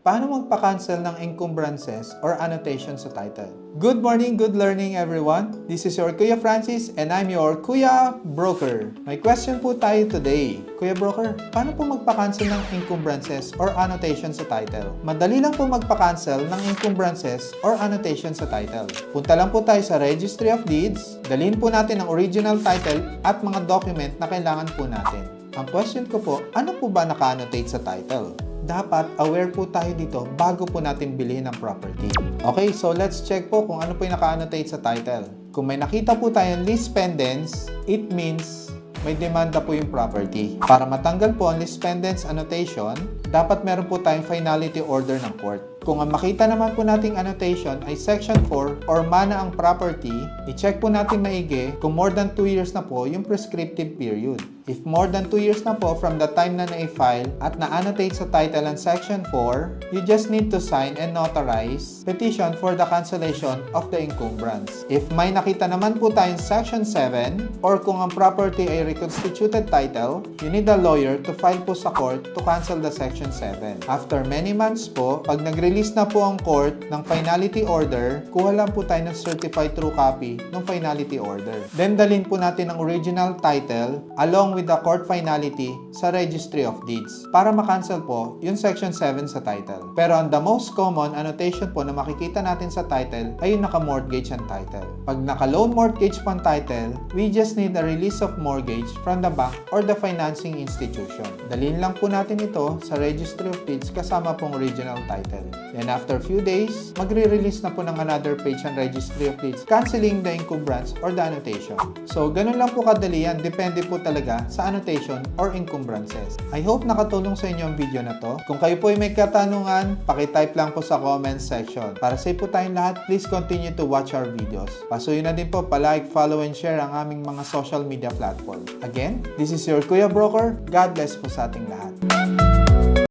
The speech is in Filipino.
Paano magpa-cancel ng encumbrances or annotation sa title? Good morning, good learning everyone! This is your Kuya Francis and I'm your Kuya Broker. May question po tayo today. Kuya Broker, paano po magpa-cancel ng encumbrances or annotation sa title? Madali lang po magpa-cancel ng encumbrances or annotation sa title. Punta lang po tayo sa Registry of Deeds, dalhin po natin ang original title at mga document na kailangan po natin. Ang question ko po, ano po ba naka-annotate sa title? Dapat aware po tayo dito bago po natin bilhin ang property. Okay, so let's check po kung ano po yung naka-annotate sa title. Kung may nakita po tayong list pendants, it means may demanda po yung property. Para matanggal po ang list pendants annotation, dapat meron po tayong finality order ng court. Kung ang makita naman po nating annotation ay Section 4 or mana ang property, i-check po natin maigi kung more than 2 years na po yung prescriptive period. If more than 2 years na po from the time na na-file at na-annotate sa title ang Section 4, you just need to sign and notarize petition for the cancellation of the encumbrance. If may nakita naman po tayong Section 7 or kung ang property ay reconstituted title, you need a lawyer to file po sa court to cancel the Section 7. After many months po, pag nag-release na po ang court ng finality order, kuha lang po tayo ng certified true copy ng finality order. Then dalhin po natin ang original title along with the court finality sa Registry of Deeds para makancel po yung Section 7 sa title. Pero ang the most common annotation po na makikita natin sa title ay yung naka-mortgage ang title. Pag naka-loan mortgage po ang title, we just need a release of mortgage from the bank or the financing institution. Dalhin lang po natin ito sa Registry of Deeds kasama pong original title. Then after few days, magre-release na po ng another page ang Registry of Deeds canceling the encumbrance or the annotation. So ganun lang po kadali yan, depende po talaga sa annotation or encumbrances. I hope nakatulong sa inyo ang video na to. Kung kayo po ay may katanungan, pakitype lang po sa comment section. Para safe po tayong lahat, please continue to watch our videos. Pasuyin na din po pa-like, follow, and share ang aming mga social media platform. Again, this is your Kuya Broker. God bless po sa ating lahat.